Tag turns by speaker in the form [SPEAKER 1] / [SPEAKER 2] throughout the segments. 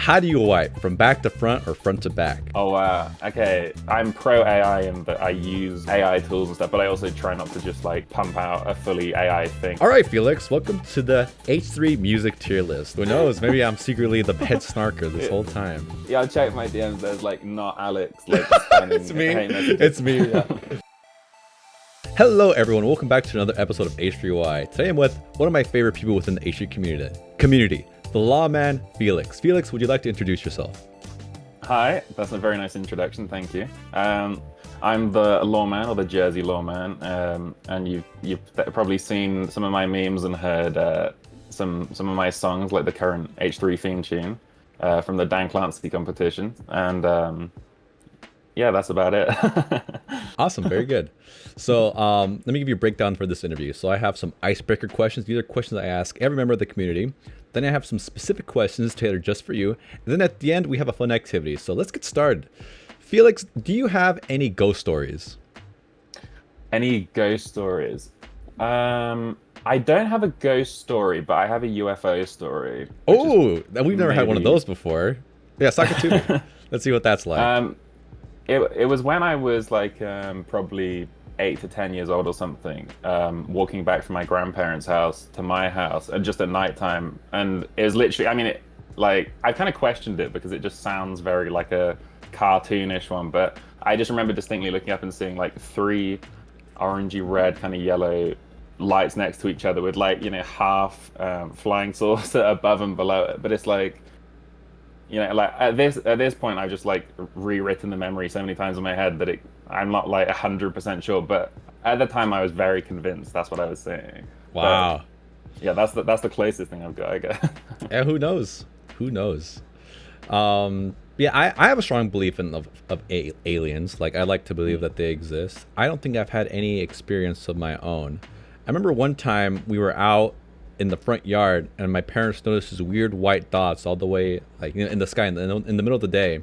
[SPEAKER 1] How do you wipe? From back to front or front to back?
[SPEAKER 2] Oh wow. Okay. I'm pro AI in that I use AI tools and stuff, but I also try not to just like pump out a fully AI thing.
[SPEAKER 1] All right, Felix, welcome to the H3 music tier list. Who knows? Maybe I'm secretly the head snarker this whole time.
[SPEAKER 2] Yeah, I checked my DMs. There's like not Alex. Like,
[SPEAKER 1] It's me. It's me. Yeah. Hello, everyone. Welcome back to another episode of H3Y. Today I'm with one of my favorite people within the H3 community, the Lawman, Felix. Felix, would you like to introduce yourself?
[SPEAKER 2] Hi, that's a very nice introduction. Thank you. I'm the Lawman, or the Jersey Lawman, and you've probably seen some of my memes and heard some of my songs, like the current H3 theme tune from the Dan Clancy competition, and yeah, that's about it.
[SPEAKER 1] Awesome, very good. So let me give you a breakdown for this interview. So I have some icebreaker questions. These are questions I ask every member of the community. Then I have some specific questions tailored just for you. And then at the end, we have a fun activity. So let's get started. Felix, do you have any ghost stories?
[SPEAKER 2] Any ghost stories? I don't have a ghost story, but I have a UFO story.
[SPEAKER 1] Oh, we've never had one of those before. Yeah, suck it to me. Let's see what that's like.
[SPEAKER 2] It was when I was like probably 8 to 10 years old or something, walking back from my grandparents' house to my house, and just at nighttime, and it was literally, I mean, I kind of questioned it because it just sounds very like a cartoonish one, but I just remember distinctly looking up and seeing like 3 orangey red kind of yellow lights next to each other with like, you know, half flying saucer above and below it. But it's like, you know, like at this point, I've just like rewritten the memory so many times in my head that I'm not like 100% sure. But at the time, I was very convinced that's what I was saying.
[SPEAKER 1] Wow.
[SPEAKER 2] But, yeah, that's the closest thing I've got, I guess.
[SPEAKER 1] Yeah, who knows? Who knows? Yeah, I have a strong belief of aliens. Like, I like to believe that they exist. I don't think I've had any experience of my own. I remember one time we were out in the front yard and my parents noticed these weird white dots all the way like in the sky in the middle of the day.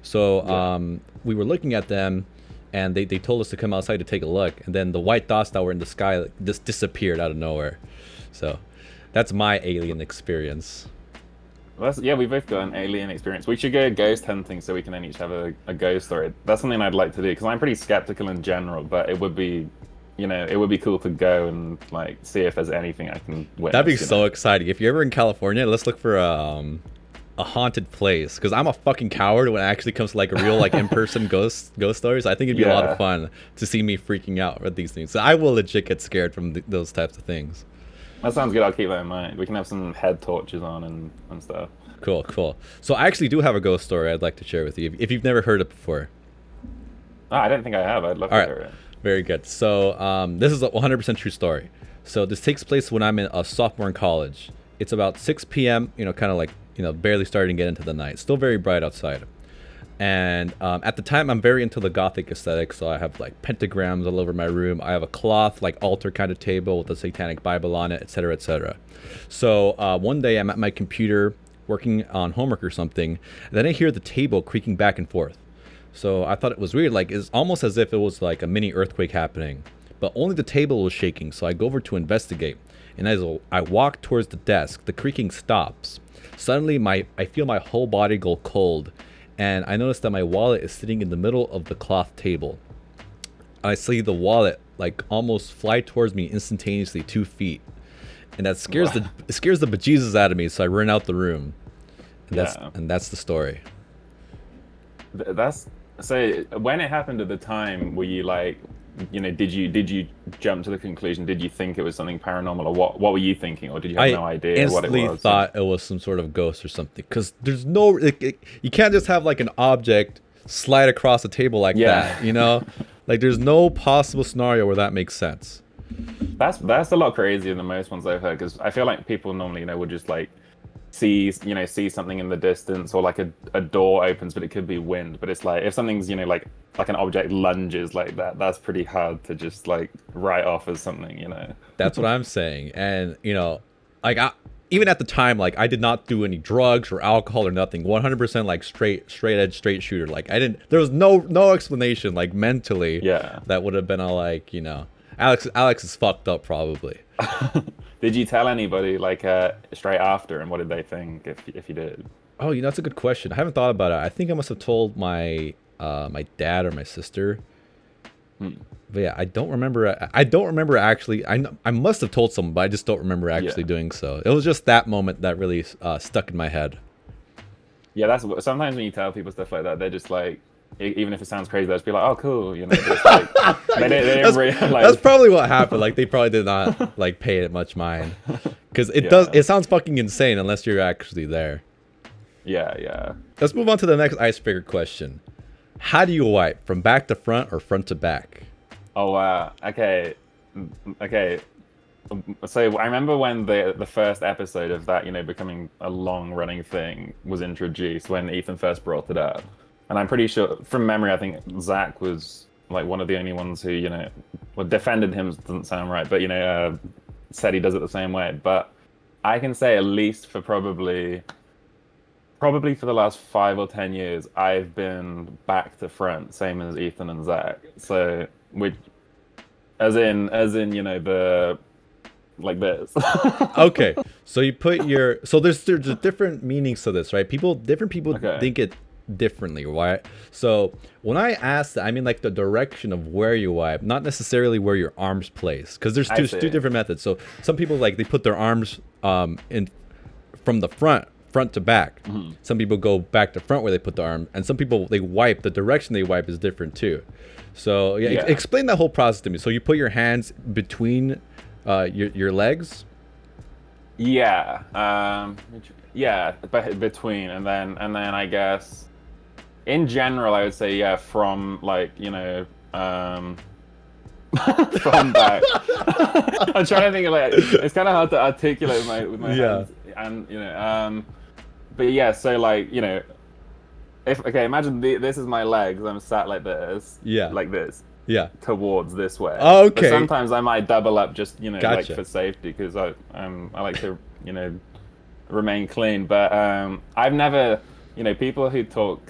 [SPEAKER 1] So we were looking at them and they told us to come outside to take a look, and then the white dots that were in the sky just disappeared out of nowhere. So that's my alien experience.
[SPEAKER 2] Well, yeah, we both got an alien experience. We should go ghost hunting so we can then each have a ghost story. That's something I'd like to do because I'm pretty skeptical in general, but it would be, you know, it would be cool to go and like see if there's anything I can witness.
[SPEAKER 1] That'd be so exciting. If you're ever in California, let's look for a haunted place, because I'm a fucking coward when it actually comes to like a real like in-person ghost stories. I think it'd be a lot of fun to see me freaking out at these things. So I will legit get scared from those types of things.
[SPEAKER 2] That sounds good. I'll keep that in mind. We can have some head torches on and stuff.
[SPEAKER 1] Cool. So I actually do have a ghost story I'd like to share with you if you've never heard it before.
[SPEAKER 2] Oh, I don't think I have. I'd love to hear it.
[SPEAKER 1] Very good. So this is a 100% true story. So this takes place when I'm a sophomore in college. It's about 6 p.m., you know, kind of like, you know, barely starting to get into the night. Still very bright outside. And at the time, I'm very into the gothic aesthetic. So I have like pentagrams all over my room. I have a cloth, like altar kind of table with a satanic Bible on it, etc., etc. So one day I'm at my computer working on homework or something. And then I hear the table creaking back and forth. So I thought it was weird, like it's almost as if it was like a mini earthquake happening, but only the table was shaking. So I go over to investigate, and as I walk towards the desk, the creaking stops. Suddenly I feel my whole body go cold, and I notice that my wallet is sitting in the middle of the cloth table. I see the wallet like almost fly towards me instantaneously 2 feet, and that scares the bejesus out of me. So I run out the room, and that's the story.
[SPEAKER 2] So when it happened at the time, were you like, you know, did you jump to the conclusion? Did you think it was something paranormal, or what were you thinking, or did you have no idea what it was? I instantly
[SPEAKER 1] thought it was some sort of ghost or something, because there's no, you can't just have like an object slide across a table like that, you know? Like there's no possible scenario where that makes sense.
[SPEAKER 2] That's a lot crazier than most ones I've heard, because I feel like people normally, you know, would just like see something in the distance, or like a door opens, but it could be wind. But it's like if something's, you know, like an object lunges like that, that's pretty hard to just like write off as something, you know.
[SPEAKER 1] That's what I'm saying. And you know, like even at the time, like I did not do any drugs or alcohol or nothing. 100% like straight edge, straight shooter. Like there was no explanation like mentally that would have been a like, you know, Alex is fucked up probably.
[SPEAKER 2] Did you tell anybody like straight after, and what did they think if you did?
[SPEAKER 1] Oh, that's a good question. I haven't thought about it. I think I must have told my dad or my sister.
[SPEAKER 2] Hmm.
[SPEAKER 1] But yeah, I don't remember. I don't remember actually. I must have told someone, but I just don't remember actually
[SPEAKER 2] Yeah.
[SPEAKER 1] doing so. It was just that moment that really stuck in my head.
[SPEAKER 2] Yeah, sometimes when you tell people stuff like that, they're just like, even if it sounds crazy, they'll just be like, "Oh, cool," just like they didn't
[SPEAKER 1] That's
[SPEAKER 2] realize.
[SPEAKER 1] probably what happened. Like they probably did not like pay it much mind, because it does.
[SPEAKER 2] Yeah,
[SPEAKER 1] It sounds fucking insane unless you're actually there.
[SPEAKER 2] yeah, yeah.
[SPEAKER 1] Let's move on to the next icebreaker question. How do you wipe, from back to front or front to back?
[SPEAKER 2] Oh wow. Okay, okay. So I remember when the first episode of that, becoming a long running thing was introduced when Ethan first brought it up, and I'm pretty sure from memory, I think Zach was like one of the only ones who well, defended him doesn't sound right, but said he does it the same way. But I can say at least for probably for the last 5 or 10 years, I've been back to front, same as Ethan and Zach. So which as in the like this.
[SPEAKER 1] Okay, so you put your there's different meanings to this, right? Different people
[SPEAKER 2] Okay.
[SPEAKER 1] think it differently, right? So when I ask that, I mean like the direction of where you wipe, not necessarily where your arms place, because there's
[SPEAKER 2] I
[SPEAKER 1] two
[SPEAKER 2] see.
[SPEAKER 1] different methods. So some people like they put their arms in from the front to back.
[SPEAKER 2] Mm-hmm.
[SPEAKER 1] Some people go back to front where they put the arm, and some people they wipe. The direction they wipe is different too. So yeah,
[SPEAKER 2] Yeah.
[SPEAKER 1] explain that whole process to me. So you put your hands between your legs.
[SPEAKER 2] Yeah. Yeah, between and then I guess in general I would say yeah from like from back. I'm trying to think of like it's kind of hard to articulate with my
[SPEAKER 1] Yeah.
[SPEAKER 2] hands and but yeah, so like if okay, imagine this is my legs, I'm sat like this,
[SPEAKER 1] Yeah.
[SPEAKER 2] like this
[SPEAKER 1] Yeah.
[SPEAKER 2] towards this way.
[SPEAKER 1] Oh, okay.
[SPEAKER 2] But sometimes I might double up just like
[SPEAKER 1] Gotcha.
[SPEAKER 2] for safety because I like to remain clean. But I've never people who talk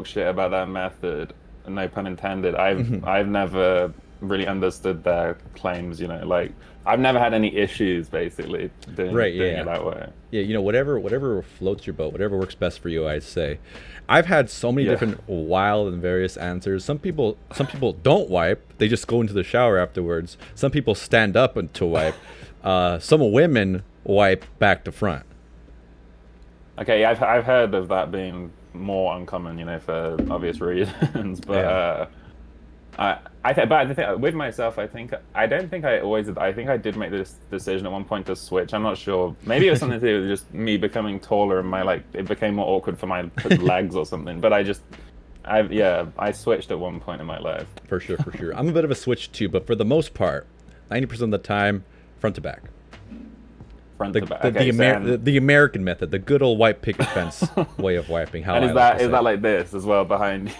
[SPEAKER 2] shit about that method, no pun intended. I've never really understood their claims. Like I've never had any issues basically doing
[SPEAKER 1] Right,
[SPEAKER 2] doing
[SPEAKER 1] yeah.
[SPEAKER 2] it that way.
[SPEAKER 1] Yeah, whatever floats your boat, whatever works best for you, I'd say. I've had so many
[SPEAKER 2] Yeah.
[SPEAKER 1] different wild and various answers. Some people don't wipe; they just go into the shower afterwards. Some people stand up and to wipe. Some women wipe back to front.
[SPEAKER 2] Okay, yeah, I've heard of that being more uncommon, for obvious reasons. But
[SPEAKER 1] Yeah.
[SPEAKER 2] with myself, I don't think I always did. I think I did make this decision at one point to switch. I'm not sure. Maybe it was something to do with just me becoming taller and it became more awkward for my legs or something. But I switched at one point in my life.
[SPEAKER 1] For sure, for sure. I'm a bit of a switch too, but for the most part, 90% of the time, front to back.
[SPEAKER 2] Front
[SPEAKER 1] The
[SPEAKER 2] to back.
[SPEAKER 1] the,
[SPEAKER 2] Okay,
[SPEAKER 1] the American method, the good old white picket fence way of wiping. How
[SPEAKER 2] and
[SPEAKER 1] I
[SPEAKER 2] is
[SPEAKER 1] like
[SPEAKER 2] that
[SPEAKER 1] to
[SPEAKER 2] is
[SPEAKER 1] say
[SPEAKER 2] that
[SPEAKER 1] it.
[SPEAKER 2] like this as well behind?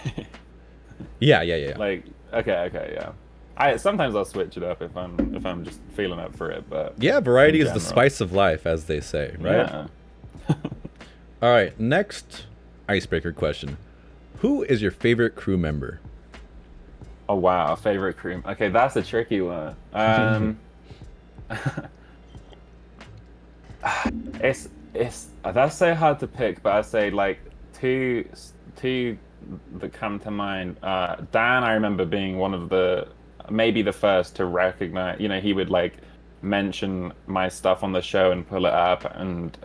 [SPEAKER 1] Yeah.
[SPEAKER 2] Like okay, yeah. Sometimes I'll switch it up if I'm just feeling up for it, but
[SPEAKER 1] Yeah, variety
[SPEAKER 2] in
[SPEAKER 1] is the
[SPEAKER 2] general.
[SPEAKER 1] spice of life, as they say, right?
[SPEAKER 2] Yeah.
[SPEAKER 1] All right, next icebreaker question. Who is your favorite crew member?
[SPEAKER 2] Oh wow, favorite crew. Okay, that's a tricky one. It's that's so hard to pick, but I say like two that come to mind. Dan, I remember being one of maybe the first to recognize. He would like mention my stuff on the show and pull it up, and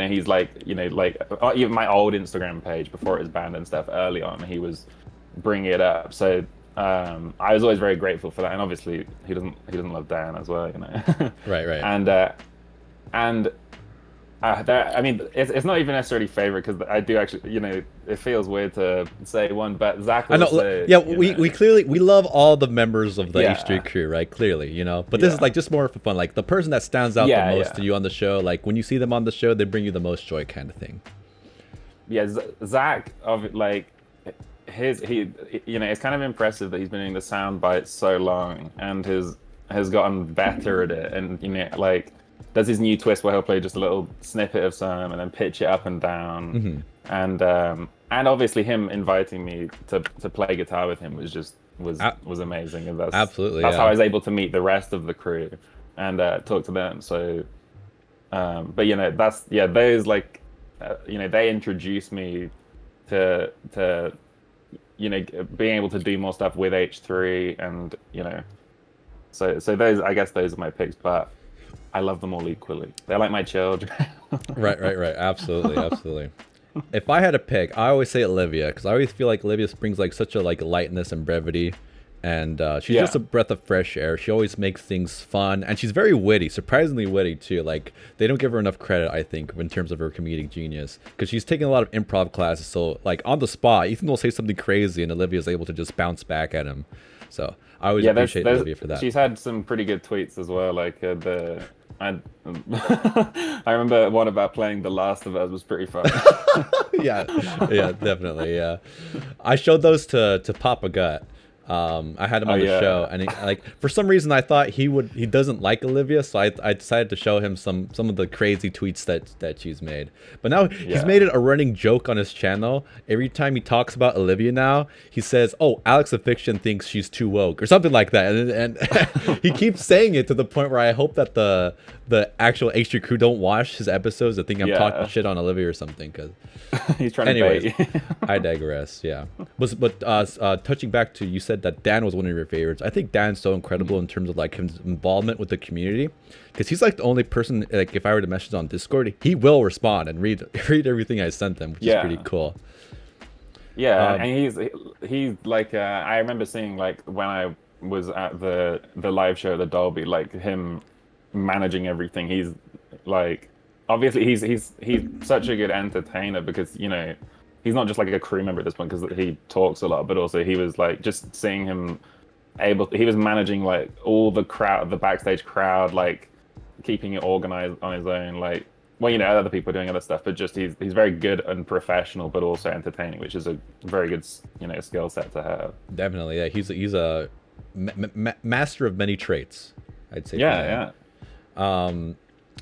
[SPEAKER 2] he's like even my old Instagram page before it was banned and stuff. Early on, he was bringing it up. So I was always very grateful for that, and obviously he doesn't love Dan as well,
[SPEAKER 1] Right.
[SPEAKER 2] and I mean, it's not even necessarily favorite because I do actually, it feels weird to say one, but Zach
[SPEAKER 1] I know.
[SPEAKER 2] also,
[SPEAKER 1] Yeah, we clearly we love all the members of the
[SPEAKER 2] Yeah.
[SPEAKER 1] H3 crew, right? Clearly, but this is
[SPEAKER 2] Yeah.
[SPEAKER 1] like just more for fun. Like the person that stands out
[SPEAKER 2] Yeah,
[SPEAKER 1] the most
[SPEAKER 2] yeah.
[SPEAKER 1] to you on the show. Like when you see them on the show, they bring you the most joy, kind of thing.
[SPEAKER 2] yeah, Zach of like it's kind of impressive that he's been doing the sound bites so long and has gotten better at it, and like does his new twist where he'll play just a little snippet of some and then pitch it up and down, and obviously him inviting me to play guitar with him was amazing, and that's
[SPEAKER 1] Absolutely,
[SPEAKER 2] that's
[SPEAKER 1] yeah.
[SPEAKER 2] how I was able to meet the rest of the crew and talk to them. So but those like they introduced me to being able to do more stuff with H3, and so those, I guess those are my picks, but I love them all equally. They're like my children.
[SPEAKER 1] Right. Absolutely, absolutely. If I had to pick, I always say Olivia, because I always feel like Olivia brings like such a like lightness and brevity, and she's just a breath of fresh air. She always makes things fun, and she's very witty, surprisingly witty too. Like they don't give her enough credit, I think, in terms of her comedic genius, because she's taking a lot of improv classes. So like on the spot, Ethan will say something crazy, and Olivia's able to just bounce back at him. So I always appreciate Olivia for that.
[SPEAKER 2] She's had some pretty good tweets as well. Like I remember one about playing The Last of Us was pretty fun.
[SPEAKER 1] yeah, definitely. Yeah, I showed those to Papa Gut. I had him on the show, and like for some reason I thought he doesn't like Olivia, so I decided to show him some of the crazy tweets that she's made. But now he's made it a running joke on his channel. Every time he talks about Olivia now, he says, "Oh, Alex of Fiction thinks she's too woke," or something like that, and he keeps saying it to the point where I hope that the actual H3 crew don't watch his episodes. I think I'm talking shit on Olivia or something, because
[SPEAKER 2] he's trying to bait you.
[SPEAKER 1] I digress. Yeah, but touching back to, you said that Dan was one of your favorites. I think Dan's so incredible in terms of like his involvement with the community, because he's like the on's person, like if I were to message on Discord, he will respond and read everything I sent him, which is pretty cool.
[SPEAKER 2] Yeah, and he's like I remember seeing, like, when I was at the live show at the Dolby, like him managing everything. He's like, obviously he's such a good entertainer, because he's not just like a crew member at this point, because he talks a lot, but also he was like, just seeing him he was managing like all the backstage crowd, like keeping it organized on his own. Like, well, other people are doing other stuff, but just he's very good and professional, but also entertaining, which is a very good skill set to have.
[SPEAKER 1] Definitely, yeah. He's a master of many traits, I'd say.
[SPEAKER 2] Yeah.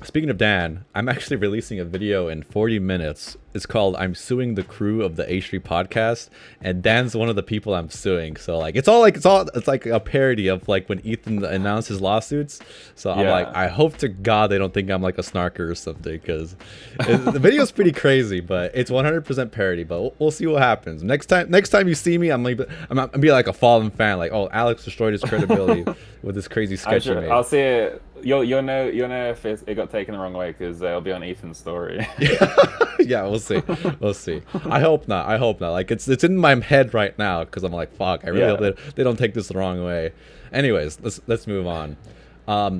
[SPEAKER 1] Speaking of Dan, I'm actually releasing a video in 40 minutes. It's called "I'm Suing the Crew of the H3 Podcast," and Dan's one of the people I'm suing. So like it's like a parody of like when Ethan announced his lawsuits. So I'm like, I hope to God they don't think I'm like a snarker or something, because the video's pretty crazy, but it's 100% parody. But we'll see what happens. Next time you see me, I'm gonna be like a fallen fan, like, oh, Alex destroyed his credibility with this crazy sketch he made.
[SPEAKER 2] I'll see it. You'll know if it got taken the wrong way, because it'll be on Ethan's story.
[SPEAKER 1] Yeah, we'll see. I hope not. Like it's in my head right now, because I'm like, fuck, I really hope they don't take this the wrong way. Anyways, let's move on.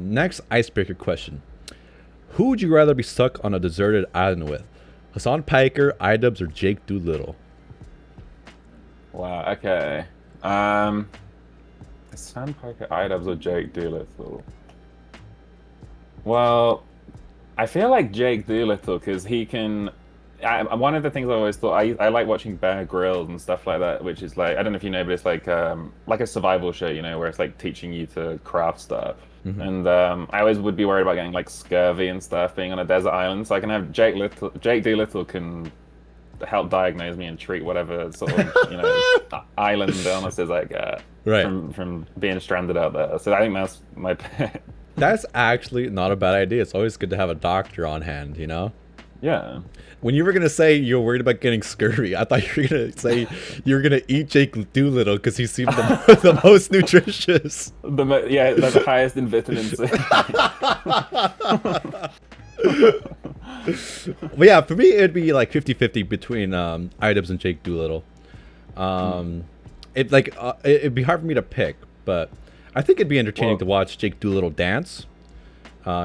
[SPEAKER 1] Next icebreaker question: who would you rather be stuck on a deserted island with? Hasan Piker, Idubbbz, or Jake Dolittle?
[SPEAKER 2] Wow. Okay. Hasan Piker, Idubbbz, or Jake Dolittle? Well, I feel like Jake Dolittle, because he can. One of the things I always thought, I like watching Bear Grylls and stuff like that, which is like, I don't know if you know, but it's like a survival show, where it's like teaching you to craft stuff. Mm-hmm. And I always would be worried about getting like scurvy and stuff, being on a desert island. So I can have Jake Dolittle can help diagnose me and treat whatever sort of island illnesses I get from being stranded out there. So I think that's my pick.
[SPEAKER 1] That's actually not a bad idea. It's always good to have a doctor on hand,
[SPEAKER 2] Yeah.
[SPEAKER 1] When you were gonna say you're worried about getting scurvy, I thought you were gonna say you were gonna eat Jake Dolittle because he seemed the most nutritious.
[SPEAKER 2] The highest in vitamin C.
[SPEAKER 1] But yeah, for me it'd be like 50-50 between Idubbbz and Jake Dolittle. It'd be hard for me to pick, but I think it'd be entertaining to watch Jake Dolittle dance.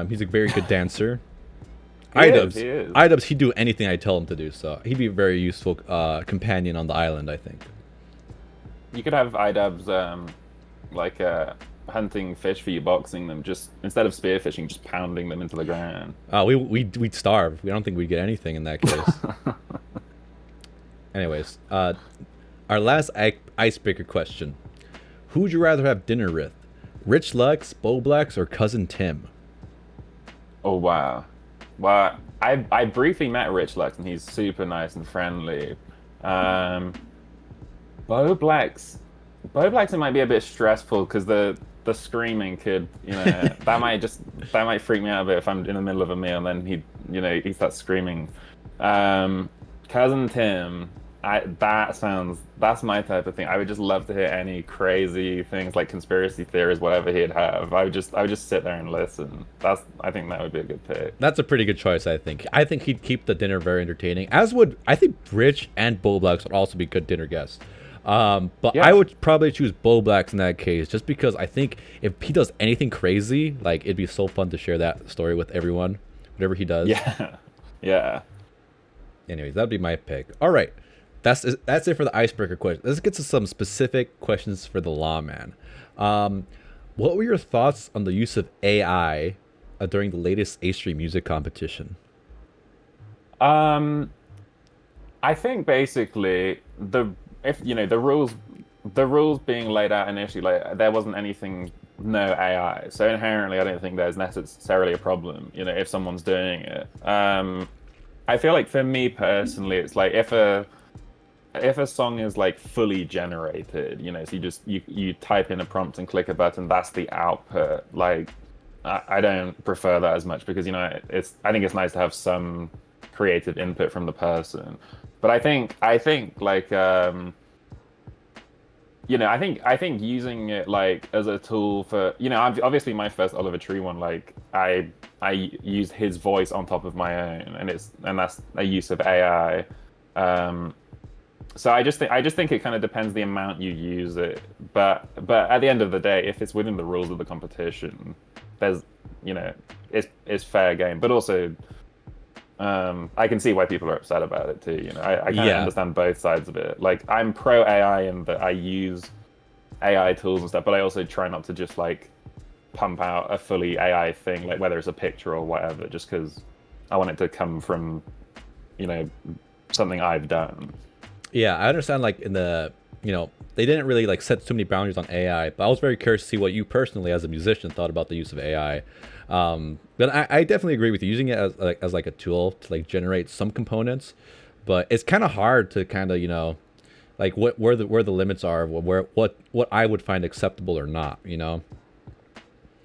[SPEAKER 1] He's a very good dancer. Idubbbz, he'd do anything I tell him to do, so he'd be a very useful companion on the island, I think.
[SPEAKER 2] You could have Idubbbz hunting fish for you, boxing them, just instead of spearfishing, just pounding them into the ground.
[SPEAKER 1] We'd starve. I don't think we'd get anything in that case. Anyways, our last icebreaker question: who would you rather have dinner with? Rich Lux, Bowblax, or Cousin Tim?
[SPEAKER 2] Oh wow. Well, I briefly met Rich Lux, and he's super nice and friendly. Bowblax, it might be a bit stressful, because the screaming could, that might freak me out a bit if I'm in the middle of a meal and then he starts screaming. Cousin Tim, that's my type of thing. I would just love to hear any crazy things like conspiracy theories, whatever he'd have. I would just sit there and listen. I think that would be a good pick.
[SPEAKER 1] That's a pretty good choice, I think. I think he'd keep the dinner very entertaining. As would I think Rich and Bowblax would also be good dinner guests. But
[SPEAKER 2] Yeah.
[SPEAKER 1] I would probably choose Bowblax in that case, just because I think if he does anything crazy, like it'd be so fun to share that story with everyone, whatever he does.
[SPEAKER 2] Yeah. Yeah.
[SPEAKER 1] Anyways, that'd be my pick. All right, that's it for the icebreaker question. Let's get to some specific questions for the Lawman. What were your thoughts on the use of AI during the latest H3 music competition?
[SPEAKER 2] Um, I think basically the rules being laid out initially, like there wasn't anything, no AI, so inherently I don't think there's necessarily a problem, if someone's doing it. I feel like for me personally, it's like if a song is like fully generated, so you type in a prompt and click a button, that's the output. Like I don't prefer that as much because I think it's nice to have some creative input from the person. But I think like I think using it like as a tool for obviously my first Oliver Tree one, like I used his voice on top of my own, and that's a use of AI. So I just think it kind of depends the amount you use it. But at the end of the day, if it's within the rules of the competition, there's it's fair game. But also I can see why people are upset about it too. I kind of understand both sides of it. Like I'm pro AI in that I use AI tools and stuff, but I also try not to just like pump out a fully AI thing, like whether it's a picture or whatever, just because I want it to come from something I've done.
[SPEAKER 1] Yeah, I understand. Like in the they didn't really like set too many boundaries on AI, but I was very curious to see what you personally, as a musician, thought about the use of AI. But I definitely agree with you using it as like a tool to like generate some components, but it's kind of hard to kind of like where the limits are, what I would find acceptable or not.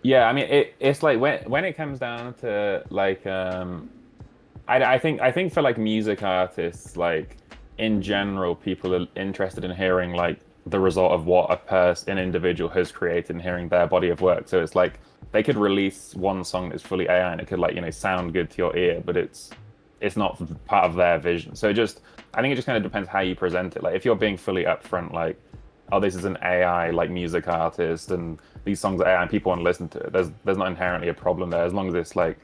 [SPEAKER 2] Yeah, I mean it's like when it comes down to like I think for like music artists, like in general, people are interested in hearing like the result of what an individual has created and hearing their body of work. So it's like they could release one song that's fully AI and it could like sound good to your ear, but it's not part of their vision. So I think it just kind of depends how you present it. Like if you're being fully upfront, like, oh, this is an AI like music artist and these songs are AI and people want to listen to it, there's not inherently a problem there, as long as it's like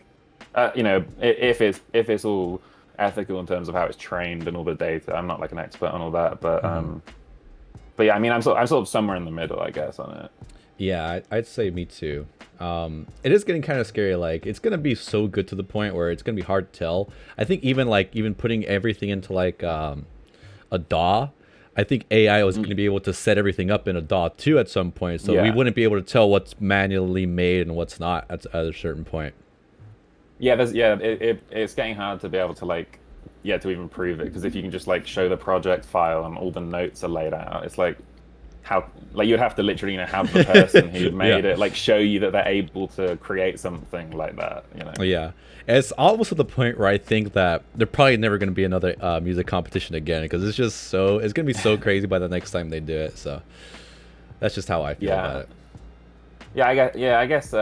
[SPEAKER 2] if it's all ethical in terms of how it's trained and all the data. I'm not like an expert on all that, but yeah, I mean, I'm sort of somewhere in the middle, I guess, on it.
[SPEAKER 1] Yeah, I'd say me too. It is getting kind of scary. Like it's gonna be so good to the point where it's gonna be hard to tell. I think even putting everything into like a DAW, I think AI was gonna be able to set everything up in a DAW too at some point. So we wouldn't be able to tell what's manually made and what's not at a certain point.
[SPEAKER 2] Yeah, it's getting hard to be able to like to even prove it, because if you can just like show the project file and all the notes are laid out, it's like how like you'd have to literally have the person who made it like show you that they're able to create something like that.
[SPEAKER 1] Yeah, it's almost to the point where I think that they're probably never going to be another music competition again, because it's going to be so crazy by the next time they do it. So that's just how I feel about it.
[SPEAKER 2] I guess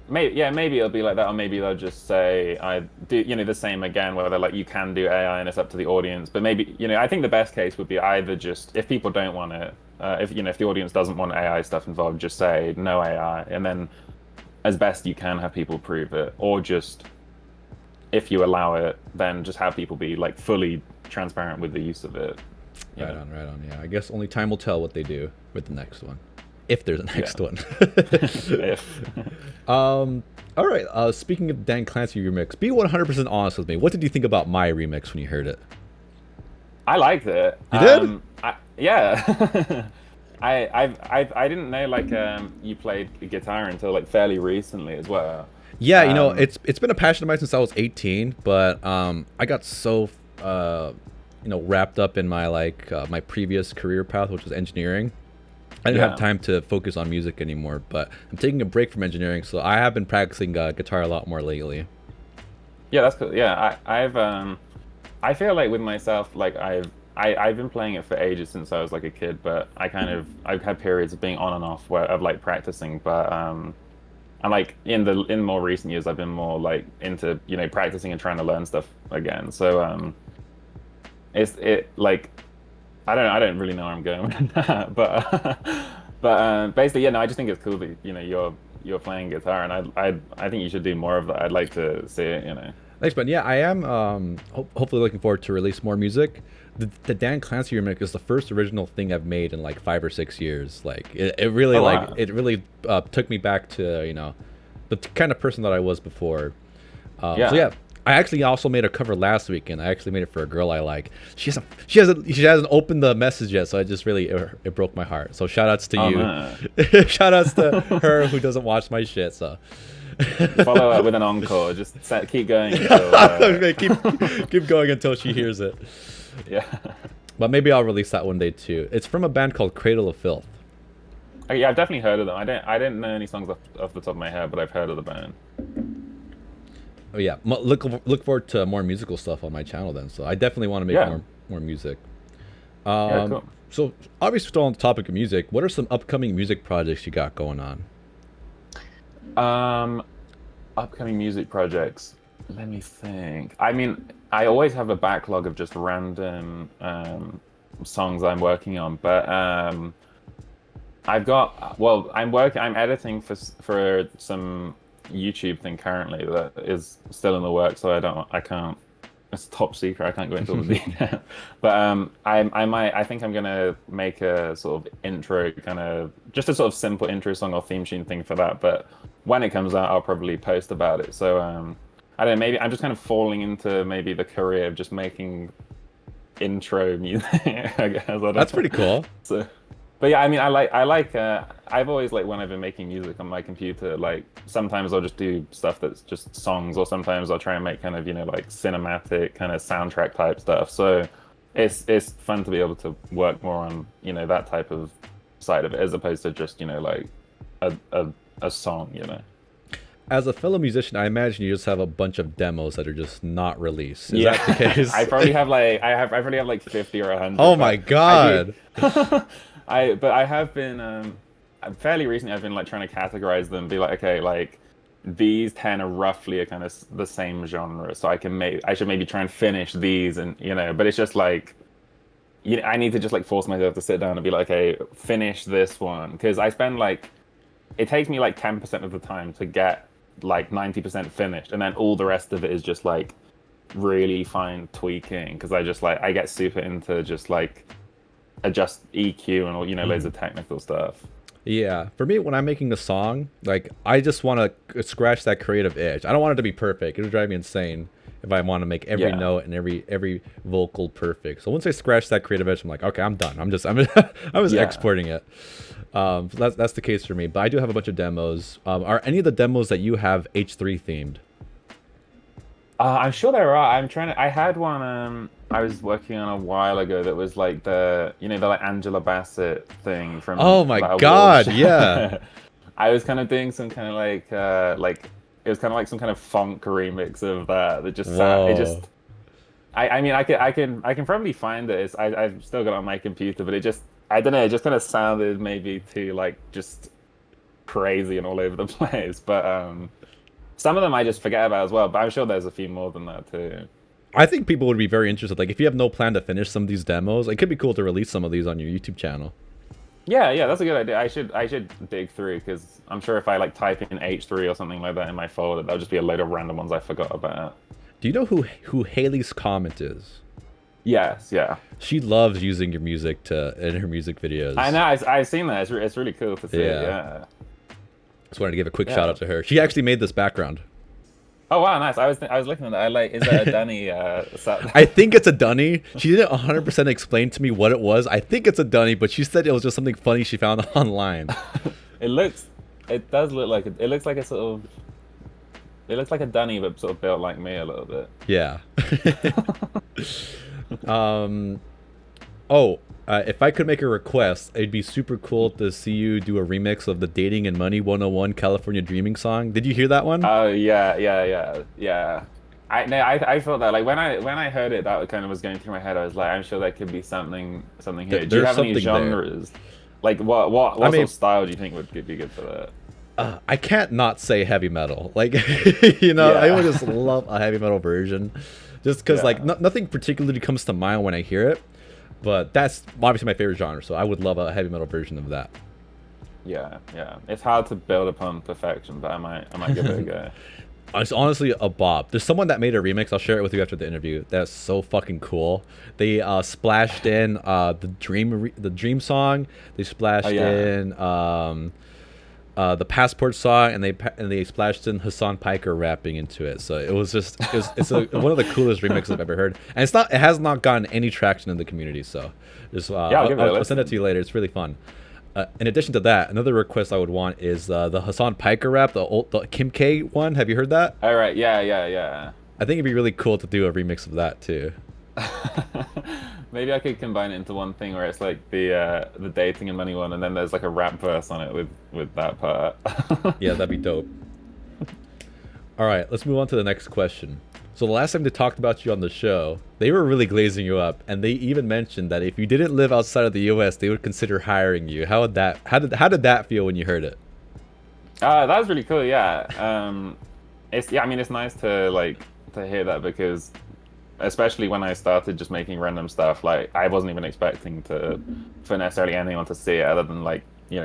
[SPEAKER 2] maybe it'll be like that, or maybe they'll just say I do the same again, where they're like you can do AI and it's up to the audience. But maybe I think the best case would be either just, if people don't want it, if the audience doesn't want AI stuff involved, just say no AI, and then as best you can have people prove it, or just if you allow it, then just have people be like fully transparent with the use of it.
[SPEAKER 1] Right on. Yeah, I guess only time will tell what they do with the next one, if there's a next one.
[SPEAKER 2] If.
[SPEAKER 1] All right. Speaking of Dan Clancy remix, be 100% honest with me. What did you think about my remix when you heard it?
[SPEAKER 2] I liked it.
[SPEAKER 1] You did?
[SPEAKER 2] Yeah. I didn't know like you played guitar until like fairly recently as well.
[SPEAKER 1] Yeah, it's been a passion of mine since I was 18, but I got so wrapped up in my my previous career path, which was engineering. I didn't have time to focus on music anymore, but I'm taking a break from engineering, so I have been practicing guitar a lot more lately.
[SPEAKER 2] Yeah, that's cool. Yeah, I feel like with myself, like I've been playing it for ages since I was like a kid, but I've had periods of being on and off where of like practicing, but and like in more recent years I've been more like into, practicing and trying to learn stuff again. So it like I don't really know where I'm going with that, but basically, yeah, no, I just think it's cool that you're playing guitar, and I think you should do more of that. I'd like to see it.
[SPEAKER 1] Thanks, man. Yeah, I am hopefully looking forward to release more music. The Dan Clancy remix is the first original thing I've made in like 5 or 6 years. Like it really
[SPEAKER 2] Wow.
[SPEAKER 1] it really took me back to the kind of person that I was before. So
[SPEAKER 2] Yeah.
[SPEAKER 1] yeah, I actually also made a cover last week, and I actually made it for a girl I like. She hasn't opened the message yet, so it broke my heart. So shout outs to
[SPEAKER 2] Oh
[SPEAKER 1] you.
[SPEAKER 2] man.
[SPEAKER 1] Shout outs to her who doesn't watch my shit. So
[SPEAKER 2] Follow up with an encore. Keep going until,
[SPEAKER 1] keep going until she hears it.
[SPEAKER 2] yeah.
[SPEAKER 1] But maybe I'll release that one day too. It's from a band called Cradle of Filth.
[SPEAKER 2] Oh, yeah, I've definitely heard of them. I didn't know any songs off the top of my head, but I've heard of the band.
[SPEAKER 1] Oh yeah, look forward to more musical stuff on my channel then. So I definitely want to make
[SPEAKER 2] Yeah.
[SPEAKER 1] more music.
[SPEAKER 2] Yeah, cool.
[SPEAKER 1] So obviously still on the topic of music, what are some upcoming music projects you got going on?
[SPEAKER 2] Um, Upcoming music projects. Let me think. I mean, I always have a backlog of just random songs I'm working on, but I'm editing for some YouTube thing currently that is still in the works, so I can't. It's top secret. I can't go into all the detail. But I think I'm gonna make a sort of intro, kind of just a sort of simple intro song or theme tune thing for that. But when it comes out, I'll probably post about it. So I don't know. Maybe I'm just kind of falling into maybe the career of just making intro music. I guess I don't
[SPEAKER 1] That's
[SPEAKER 2] know.
[SPEAKER 1] pretty cool.
[SPEAKER 2] So, but yeah, I mean, I've always like when I've been making music on my computer, like sometimes I'll just do stuff that's just songs, or sometimes I'll try and make kind of, like cinematic kind of soundtrack type stuff. So it's fun to be able to work more on, that type of side of it as opposed to just, like a song.
[SPEAKER 1] As a fellow musician, I imagine you just have a bunch of demos that are just not released. Is that the case?
[SPEAKER 2] I probably have like I probably have like 50 or 100.
[SPEAKER 1] Oh my
[SPEAKER 2] but I
[SPEAKER 1] god.
[SPEAKER 2] do. I have been fairly recently I've been like trying to categorize them, be like, okay, like these 10 are roughly a kind of the same genre, so I should maybe try and finish these, and but it's just like I need to just like force myself to sit down and be like, okay, finish this one, because I spend like it takes me like 10% of the time to get like 90% finished, and then all the rest of it is just like really fine tweaking, because I get super into just like adjust EQ and all, loads of technical stuff.
[SPEAKER 1] Yeah, for me, when I'm making a song, like I just want to scratch that creative itch. I don't want it to be perfect. It'll drive me insane if I want to make every
[SPEAKER 2] Yeah.
[SPEAKER 1] note and every vocal perfect. So once I scratch that creative itch, I'm like, okay, I'm done. I'm just I'm just
[SPEAKER 2] Yeah.
[SPEAKER 1] exporting it. So that's the case for me. But I do have a bunch of demos. Are any of the demos that you have H3 themed?
[SPEAKER 2] I'm sure there are. I had one I was working on a while ago that was like the like Angela Bassett thing from
[SPEAKER 1] Oh my
[SPEAKER 2] that
[SPEAKER 1] God,
[SPEAKER 2] award show.
[SPEAKER 1] yeah.
[SPEAKER 2] I was kind of doing some kind of like it was kind of like some kind of funk remix of that just
[SPEAKER 1] Whoa.
[SPEAKER 2] it just I mean I can probably find it. I've still got it on my computer, but it just I don't know, it just kind of sounded maybe too like just crazy and all over the place. But some of them I just forget about as well, but I'm sure there's a few more than that too.
[SPEAKER 1] I think people would be very interested. Like if you have no plan to finish some of these demos, it could be cool to release some of these on your YouTube channel.
[SPEAKER 2] Yeah, that's a good idea. I should dig through, because I'm sure if I like type in H3 or something like that in my folder, there'll just be a load of random ones I forgot about.
[SPEAKER 1] Do you know who Haley's Comet is?
[SPEAKER 2] Yes, yeah.
[SPEAKER 1] She loves using your music in her music videos.
[SPEAKER 2] I know. I've seen that. It's really cool to see.
[SPEAKER 1] Yeah.
[SPEAKER 2] Yeah.
[SPEAKER 1] Just wanted to give a quick
[SPEAKER 2] Yeah.
[SPEAKER 1] shout out to her. She actually made this background.
[SPEAKER 2] Oh wow, nice. I was looking at that. I like. Is that a Danny?
[SPEAKER 1] I think it's a dunny. She didn't 100% explain to me what it was. I think it's a dunny, but she said it was just something funny she found online.
[SPEAKER 2] It does look like it looks like a sort of. It looks like a Danny, but sort of built like me a little bit.
[SPEAKER 1] Yeah. um. Oh, if I could make a request, it'd be super cool to see you do a remix of the Dating and Money 101 California Dreaming song. Did you hear that one?
[SPEAKER 2] Oh yeah. I thought that like when I heard it, that kind of was going through my head. I was like, I'm sure there could be something here. Do you
[SPEAKER 1] There's
[SPEAKER 2] have any
[SPEAKER 1] something there.
[SPEAKER 2] genres? Like what
[SPEAKER 1] I
[SPEAKER 2] sort
[SPEAKER 1] mean,
[SPEAKER 2] of style do you think would be good for that?
[SPEAKER 1] I can't not say heavy metal. Like, I would
[SPEAKER 2] Yeah,
[SPEAKER 1] just love a heavy metal version, just because like
[SPEAKER 2] yeah,
[SPEAKER 1] nothing particularly comes to mind when I hear it. But that's obviously my favorite genre, so I would love a heavy metal version of that.
[SPEAKER 2] yeah. It's hard to build upon perfection, but I might give it a go.
[SPEAKER 1] It's honestly a bop. There's someone that made a remix. I'll share it with you after the interview. That's so fucking cool. They splashed in the dream song. They
[SPEAKER 2] Oh
[SPEAKER 1] splashed
[SPEAKER 2] yeah.
[SPEAKER 1] in the passport song, and they splashed in Hasan Piker rapping into it. So it's one of the coolest remixes I've ever heard. And it has not gotten any traction in the community. So just
[SPEAKER 2] Yeah, I'll give it a
[SPEAKER 1] I'll send it to
[SPEAKER 2] listen.
[SPEAKER 1] you later. It's really fun. In addition to that, another request I would want is the Hasan Piker rap, the Kim K one. Have you heard that?
[SPEAKER 2] All right, yeah.
[SPEAKER 1] I think it'd be really cool to do a remix of that too.
[SPEAKER 2] Maybe I could combine it into one thing where it's like the dating and money one, and then there's like a rap verse on it with that part.
[SPEAKER 1] Yeah, that'd be dope. All right, let's move on to the next question. So the last time they talked about you on the show, they were really glazing you up, and they even mentioned that if you didn't live outside of the U.S., they would consider hiring you. How did that feel when you heard it?
[SPEAKER 2] That was really cool. Yeah. I mean, it's nice to hear that because, especially when I started just making random stuff, like I wasn't even expecting for necessarily anyone to see it other than like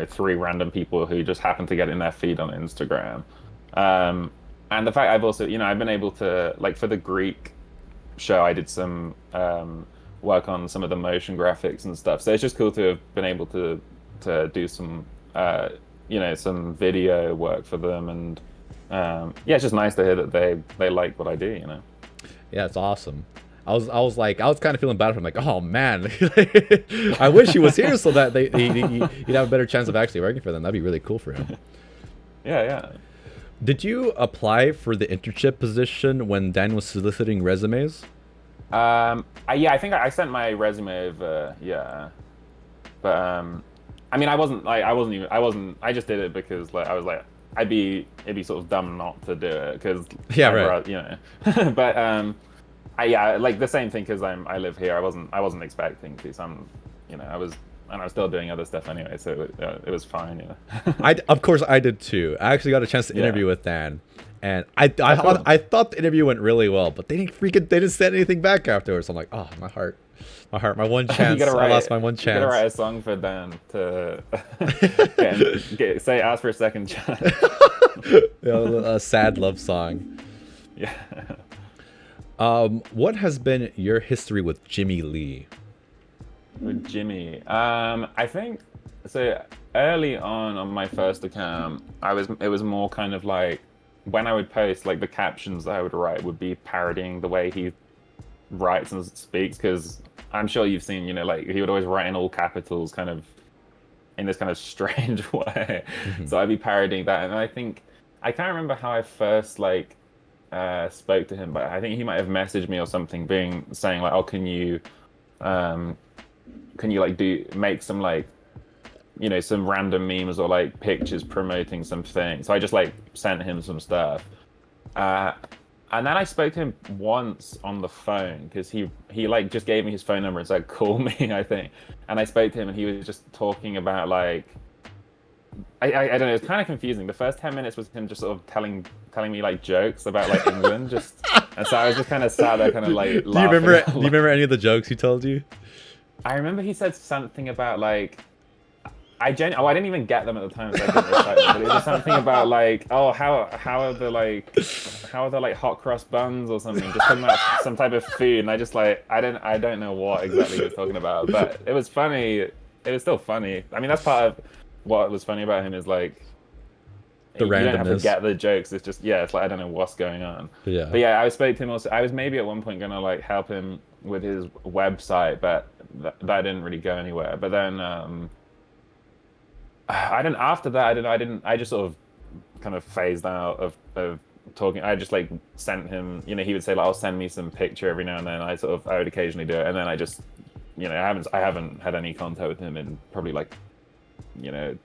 [SPEAKER 2] three random people who just happened to get in their feed on Instagram. Um, and the fact I've also I've been able to like for the Greek show I did some work on some of the motion graphics and stuff. So it's just cool to have been able to do some some video work for them and yeah, it's just nice to hear that they like what I do.
[SPEAKER 1] Yeah, it's awesome. I was kind of feeling bad for him, like, oh man, I wish he was here so that he'd have a better chance of actually working for them. That'd be really cool for him.
[SPEAKER 2] Yeah.
[SPEAKER 1] Did you apply for the internship position when Dan was soliciting resumes?
[SPEAKER 2] Yeah, I think I sent my resume over, yeah. But I mean, I just did it because like I was like it'd be sort of dumb not to do it because
[SPEAKER 1] Yeah, right.
[SPEAKER 2] But yeah, like the same thing because I live here. I wasn't expecting to. So I was still doing other stuff anyway, so it was fine.
[SPEAKER 1] Of course I did too. I actually got a chance to
[SPEAKER 2] Yeah.
[SPEAKER 1] interview with Dan, and
[SPEAKER 2] Oh, cool.
[SPEAKER 1] I thought the interview went really well, but they didn't send anything back afterwards. I'm like, oh, my one
[SPEAKER 2] You
[SPEAKER 1] chance.
[SPEAKER 2] gotta
[SPEAKER 1] I
[SPEAKER 2] write
[SPEAKER 1] lost my one
[SPEAKER 2] you gotta
[SPEAKER 1] chance.
[SPEAKER 2] write a song for Dan to ask for a second chance.
[SPEAKER 1] A sad love song.
[SPEAKER 2] Yeah.
[SPEAKER 1] What has been your history with Jimmy Lee?
[SPEAKER 2] With Jimmy. I think so early on my first account, it was more kind of like when I would post like the captions that I would write would be parodying the way he writes and speaks because I'm sure you've seen, like he would always write in all capitals kind of in this kind of strange way.
[SPEAKER 1] Mhm.
[SPEAKER 2] So I'd be parodying that and I can't remember how I first spoke to him, but I think he might have messaged me or something saying like, oh, um can you like make some some random memes or like pictures promoting something. So I just like sent him some stuff. Uh, and then I spoke to him once on the phone because he like just gave me his phone number and said call me, I think. And I spoke to him and he was just talking about like I don't know, it's kind of confusing. The first 10 minutes was him just sort of telling me like jokes about like England just and so I was just kind of sat there kind of like laughing.
[SPEAKER 1] Do you remember any of the jokes he told you?
[SPEAKER 2] I remember he said something about like I didn't even get them at the time, so I didn't recite them, but it was something about like, oh, how are the like hot cross buns or something, just talking about some type of food, and I just like I don't know what exactly he was talking about, but it was funny. It was still funny. I mean, that's part of what was funny about him is like
[SPEAKER 1] The
[SPEAKER 2] you don't have to
[SPEAKER 1] randomness.
[SPEAKER 2] get the jokes. It's just it's like I don't know what's going on.
[SPEAKER 1] Yeah.
[SPEAKER 2] But yeah, I spoke to him also. I was maybe at one point gonna like help him with his website, but that didn't really go anywhere. But then I didn't. After that, I didn't. I just sort of kind of phased out of talking. I just like sent him. He would say like, "I'll send me some picture every now and then." I would occasionally do it, and then I just I haven't had any contact with him in probably like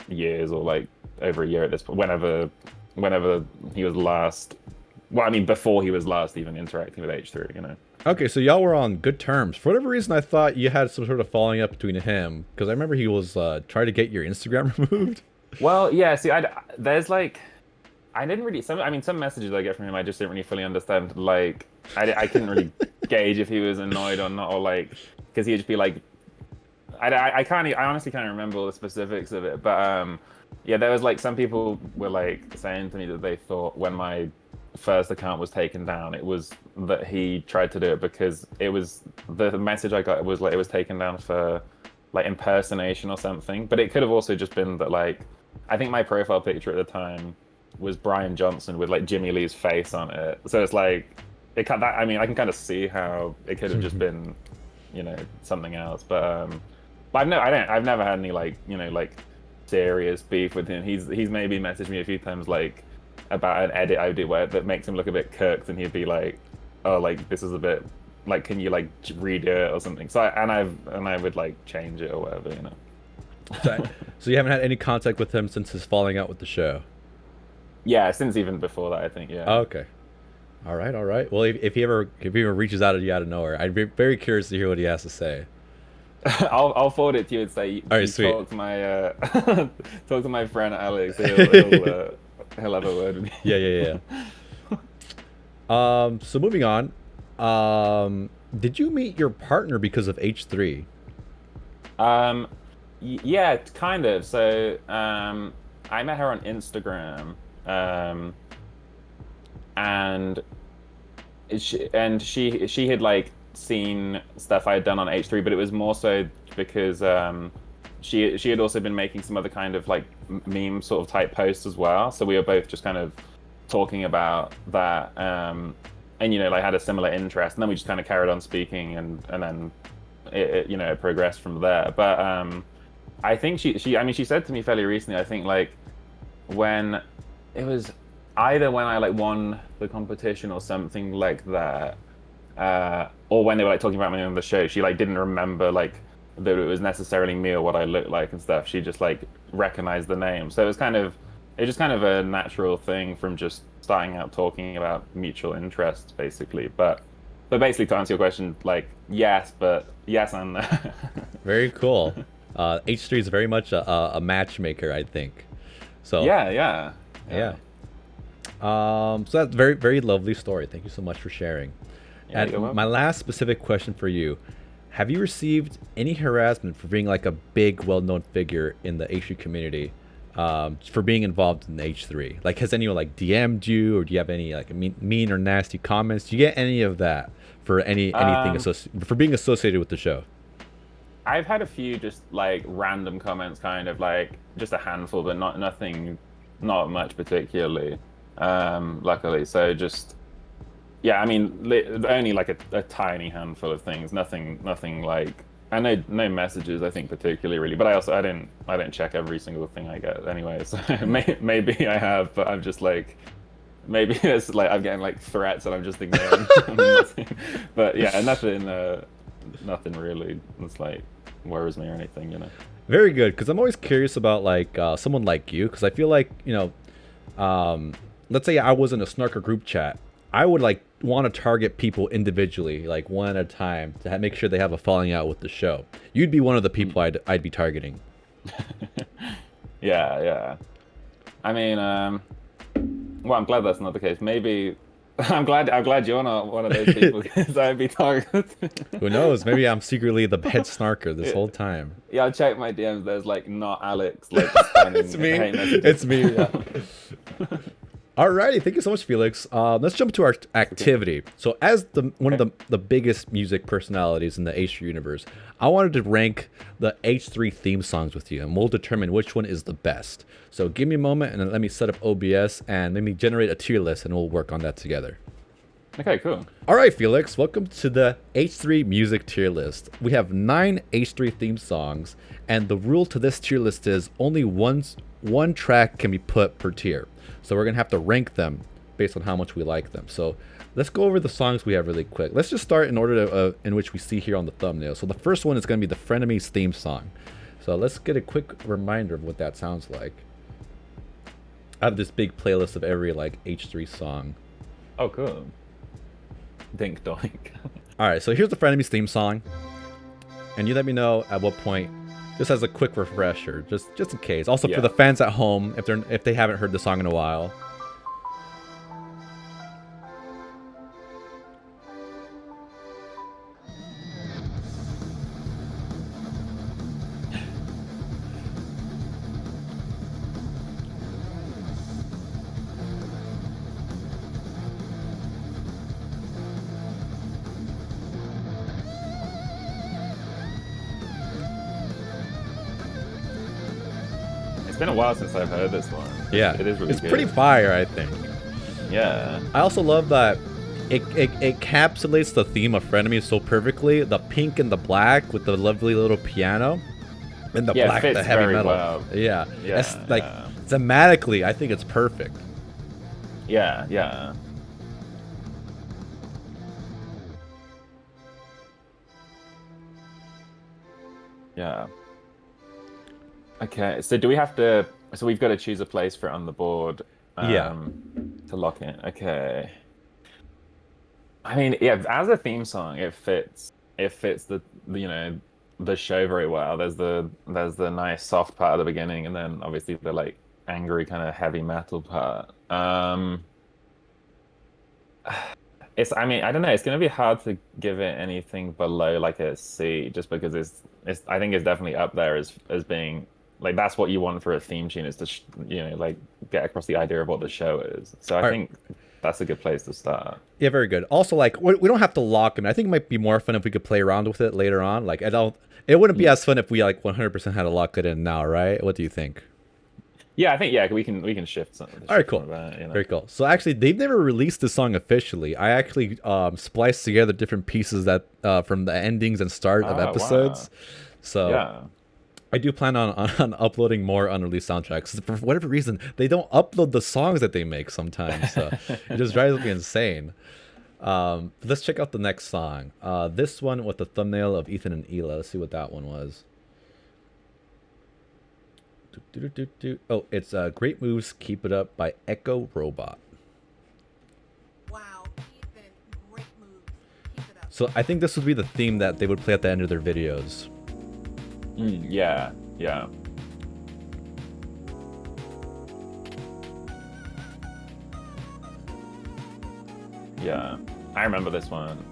[SPEAKER 2] years or like over a year at this point. Whenever he was last Well, I mean, before he was last even interacting with H3, you know.
[SPEAKER 1] Okay, so y'all were on good terms. For whatever reason, I thought you had some sort of falling up between him because I remember he was trying to get your Instagram removed.
[SPEAKER 2] Well, yeah. See, there's like, I didn't really. I mean, some messages I get from him, I just didn't really fully understand. Like, I couldn't really gauge if he was annoyed or not, or like, because he'd just be like, I can't. I honestly can't remember all the specifics of it, but yeah, there was like some people were like saying to me that they thought when my first account was taken down, it was that he tried to do it because it was the message I got was like it was taken down for like impersonation or something. But it could have also just been that like I think my profile picture at the time was Brian Johnson with like Jimmy Lee's face on it. So it's like it can that I mean I can kind of see how it could have just been, you know, something else. But I've never had any like, you know, like serious beef with him. He's maybe messaged me a few times like about an edit I do where that makes him look a bit kirked, and he'd be like, "Oh, like this is a bit like, can you like redo it or something?" So I would like change it or whatever, you know.
[SPEAKER 1] So you haven't had any contact with him since his falling out with the show?
[SPEAKER 2] Yeah, since even before that, I think. Yeah.
[SPEAKER 1] Oh, okay. All right, all right. Well, if he ever reaches out at you out of nowhere, I'd be very curious to hear what he has to say.
[SPEAKER 2] I'll forward it to you and say,
[SPEAKER 1] all right, sweet.
[SPEAKER 2] Talk to my talk to my friend Alex. He'll have a word with me.
[SPEAKER 1] Yeah. So moving on. Did you meet your partner because of H3?
[SPEAKER 2] Yeah, kind of. So I met her on Instagram, and she had like seen stuff I had done on H3, but it was more so because she had also been making some other kind of like meme sort of type posts as well. So we were both just kind of talking about that, and you know, like had a similar interest, and then we just kind of carried on speaking, and then it you know, it progressed from there. But I think she said to me fairly recently, I think like when it was either when I like won the competition or something like that, or when they were like talking about me on the show, she like didn't remember like that it was necessarily me or what I looked like and stuff. She just like recognized the name. So it was just kind of a natural thing from just starting out talking about mutual interests, basically. But basically, to answer your question, like yes, but yes and no.
[SPEAKER 1] Very cool. H3 is very much a matchmaker, I think. So
[SPEAKER 2] yeah.
[SPEAKER 1] So that's very, very lovely story. Thank you so much for sharing.
[SPEAKER 2] Yeah,
[SPEAKER 1] and my last specific question for you: have you received any harassment for being like a big, well-known figure in the H3 community, for being involved in the H3? Like, has anyone like DM'd you, or do you have any like mean or nasty comments? Do you get any of that for anything for being associated with the show?
[SPEAKER 2] I've had a few just like random comments, kind of like just a handful, but not much particularly. Luckily, so just yeah. I mean, only like a tiny handful of things. Nothing like. I know no messages, I think, particularly really, but I didn't check every single thing I get anyway. So maybe I have, but I'm just like, maybe it's like I'm getting like threats and I'm just ignoring nothing. But yeah, nothing really that's like worries me or anything, you know.
[SPEAKER 1] Very good, because I'm always curious about like someone like you, because I feel like, you know, let's say I was in a Snarker group chat, I would like want to target people individually, like one at a time, to make sure they have a falling out with the show. You'd be one of the people I'd be targeting.
[SPEAKER 2] Yeah. I mean, well, I'm glad that's not the case. Maybe I'm glad you're not one of those people, because I'd be targeted.
[SPEAKER 1] Who knows? Maybe I'm secretly the head Snarker this whole time.
[SPEAKER 2] Yeah, I'll check my DMs. There's like not Alex. Like
[SPEAKER 1] it's me. It's me. Yeah. Alrighty, thank you so much, Felix. Let's jump to our activity. So, as one of the biggest music personalities in the H3 universe, I wanted to rank the H3 theme songs with you, and we'll determine which one is the best. So, give me a moment, and then let me set up OBS, and let me generate a tier list, and we'll work on that together.
[SPEAKER 2] Okay, cool.
[SPEAKER 1] All right, Felix, welcome to the H3 music tier list. We have 9 H3 theme songs, and the rule to this tier list is only one track can be put per tier. So we're going to have to rank them based on how much we like them. So let's go over the songs we have really quick. Let's just start in order in which we see here on the thumbnail. So the first one is going to be the Frenemies theme song. So let's get a quick reminder of what that sounds like. I have this big playlist of every like H3 song.
[SPEAKER 2] Oh, cool. Dink doink.
[SPEAKER 1] All right, so here's the Frenemies theme song, and you let me know at what point. Just as a quick refresher, just in case. Also for the fans at home, if they haven't heard the song in a while.
[SPEAKER 2] It's been a while since I've heard this one.
[SPEAKER 1] Yeah,
[SPEAKER 2] it is really
[SPEAKER 1] it's
[SPEAKER 2] good.
[SPEAKER 1] pretty fire, I think.
[SPEAKER 2] Yeah.
[SPEAKER 1] I also love that it encapsulates the theme of Frenemies so perfectly. The pink and the black with the lovely little piano, and the black, the heavy metal.
[SPEAKER 2] Well.
[SPEAKER 1] Yeah, it's like thematically, I think it's perfect.
[SPEAKER 2] Yeah, yeah. Yeah. Okay, so do we have to? So we've got to choose a place for it on the board. To lock in. Okay. I mean, yeah, as a theme song, it fits. It fits the the show very well. There's the nice soft part at the beginning, and then obviously the like angry kind of heavy metal part. It's. I mean, I don't know. It's gonna be hard to give it anything below like a C, just because it's. I think it's definitely up there as being. Like, that's what you want for a theme tune, is to, like, get across the idea of what the show is. So I think that's a good place to start.
[SPEAKER 1] Yeah, very good. Also, like, we don't have to lock them. I think it might be more fun if we could play around with it later on. Like, it wouldn't be as fun if we, like, 100% had to lock it in now, right? What do you think?
[SPEAKER 2] Yeah, I think, we can shift something.
[SPEAKER 1] All right, cool. Very cool. So, actually, they've never released the song officially. I actually spliced together different pieces that from the endings and start of episodes. Wow. So... yeah. I do plan on uploading more unreleased soundtracks. For whatever reason, they don't upload the songs that they make sometimes. So it just drives me insane. Let's check out the next song. This one with the thumbnail of Ethan and Hila. Let's see what that one was. Oh, it's Great Moves, Keep It Up by Echo Robot.
[SPEAKER 3] Wow, Ethan, great moves. Keep it up.
[SPEAKER 1] So I think this would be the theme that they would play at the end of their videos.
[SPEAKER 2] Yeah. Yeah, I remember this one.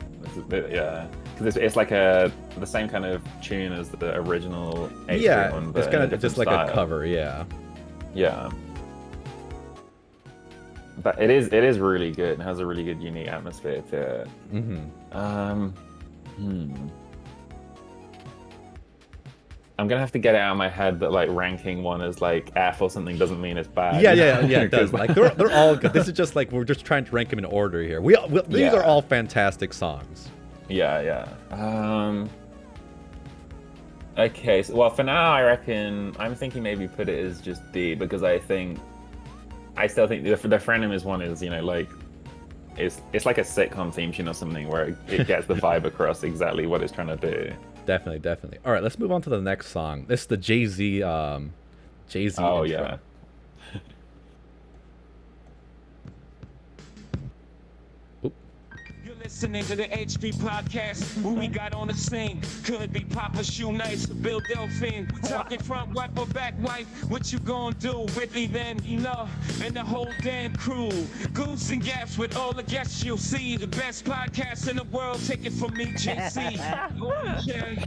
[SPEAKER 2] Yeah, because it's like the same kind of tune as the original H3Y one, but
[SPEAKER 1] it's kind of just like
[SPEAKER 2] style.
[SPEAKER 1] a cover. Yeah,
[SPEAKER 2] but it is really good. It has a really good, unique atmosphere to it. I'm gonna have to get it out of my head that like ranking one as like F or something doesn't mean it's bad.
[SPEAKER 1] Yeah, it does. Like they're all good. This is just like we're just trying to rank them in order here. These are all fantastic songs.
[SPEAKER 2] Yeah. Okay, so, well, for now I reckon I'm thinking maybe put it as just D, because I still think the Frenemies one is like it's like a sitcom theme tune or something where it gets the vibe across exactly what it's trying to do.
[SPEAKER 1] Definitely. All right, let's move on to the next song. This is the Jay-Z
[SPEAKER 2] Oh,
[SPEAKER 1] intro.
[SPEAKER 2] Yeah.
[SPEAKER 4] You're listening to the H3 podcast, where we got on the scene. Could be Papa Shoe Nice or Bill Delphine. We talking front wipe or back wipe. What you gonna do with me then? And the whole damn crew. Goofs and gaps with all the guests you'll see. The best podcast in the world. Take it from me, JC.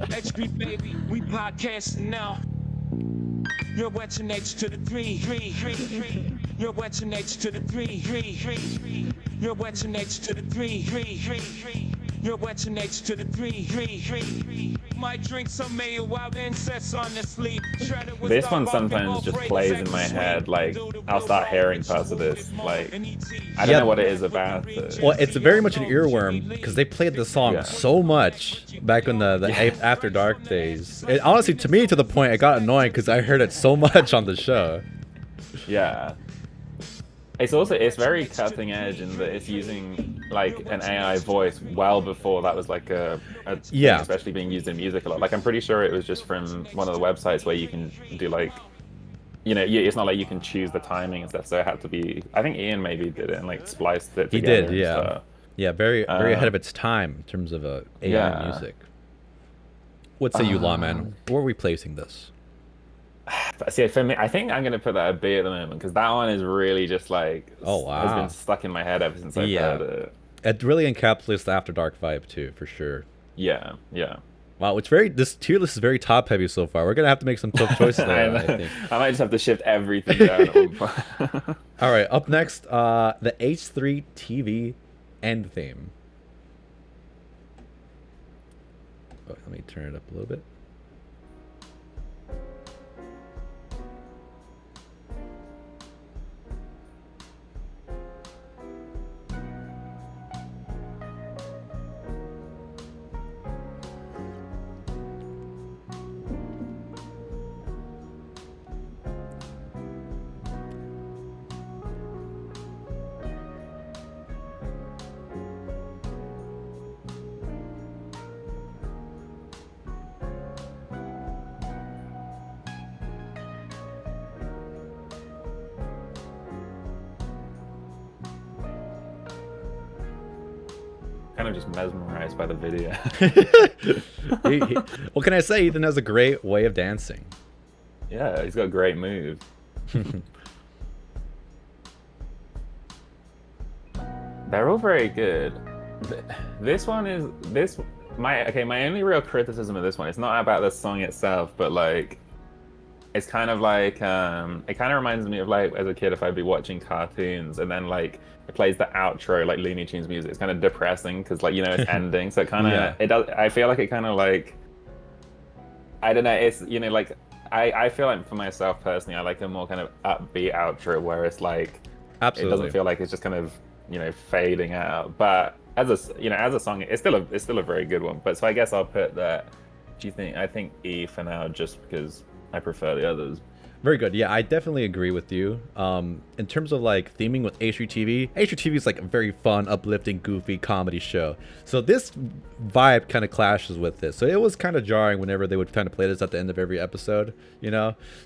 [SPEAKER 4] H3 baby, we podcasting now. You're watching H to the 3. You're watching H to the 3. You're watching H to the 3. You're watching H to the 3. Might drink some mayo while the incest on the sleep.
[SPEAKER 2] This one sometimes just plays in my head. Like, I'll start hearing parts of this. Like, I don't know what it is about it.
[SPEAKER 1] Well, it's very much an earworm because they played the song so much back in the After Dark days. It, honestly, to me, to the point it got annoying because I heard it so much on the show.
[SPEAKER 2] Yeah. It's very cutting edge in that it's using like an AI voice well before that was like a thing, especially being used in music a lot. Like, I'm pretty sure it was just from one of the websites where you can do like it's not like you can choose the timing and stuff. So it had to be. I think Ian maybe did it and like spliced it
[SPEAKER 1] He
[SPEAKER 2] together.
[SPEAKER 1] did, yeah.
[SPEAKER 2] And stuff.
[SPEAKER 1] Yeah, very ahead of its time in terms of AI music. What say you, Lawman? Where are we placing this?
[SPEAKER 2] But see, for me, I think I'm gonna put that a B at the moment because that one is really just like has been stuck in my head ever since I heard it.
[SPEAKER 1] It really encapsulates the After Dark vibe too, for sure.
[SPEAKER 2] Yeah.
[SPEAKER 1] Wow, this tier list is very top heavy so far. We're gonna have to make some tough choices there. I think.
[SPEAKER 2] I might just have to shift everything down at one point.
[SPEAKER 1] All right, up next, the H3 TV end theme. Oh, let me turn it up a little bit.
[SPEAKER 2] Kind of just mesmerized by the video.
[SPEAKER 1] What can I say? Ethan has a great way of dancing.
[SPEAKER 2] Yeah, he's got a great move. They're all very good. My only real criticism of this one, it's not about the song itself, but like it's kind of like it kind of reminds me of like as a kid if I'd be watching cartoons and then like it plays the outro like Looney Tunes music. It's kind of depressing because like it's ending, so it kind of it does. I feel like it kind of like I don't know. It's like I feel like for myself personally, I like a more kind of upbeat outro where it's like it doesn't feel like it's just kind of fading out. But as a song, it's still a very good one. But so I guess I'll put that. I think E for now, just because I prefer the others.
[SPEAKER 1] Very good. Yeah, I definitely agree with you. In terms of like theming with H3TV, H3TV is like a very fun, uplifting, goofy comedy show. So this vibe kind of clashes with this. So it was kind of jarring whenever they would kind of play this at the end of every episode,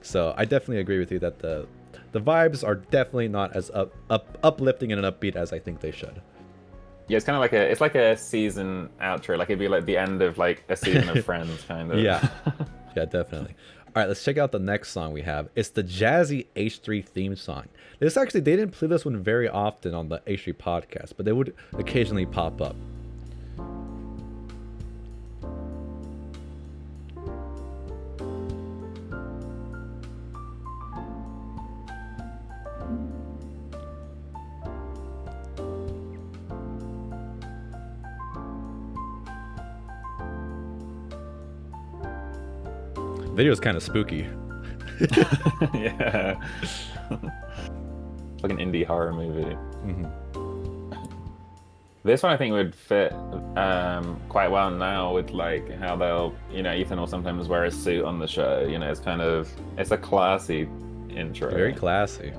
[SPEAKER 1] So I definitely agree with you that the vibes are definitely not as uplifting and upbeat as I think they should.
[SPEAKER 2] Yeah, it's kind of like a season outro. Like it'd be like the end of like a season of Friends, kind of.
[SPEAKER 1] Yeah, yeah, definitely. All right, let's check out the next song we have. It's the jazzy H3 theme song. They didn't play this one very often on the H3 podcast, but they would occasionally pop up. Video is kind of spooky.
[SPEAKER 2] Yeah. Like an indie horror movie. This one I think would fit quite well now with like how they'll, Ethan will sometimes wear a suit on the show. It's a classy intro.
[SPEAKER 1] Very classy.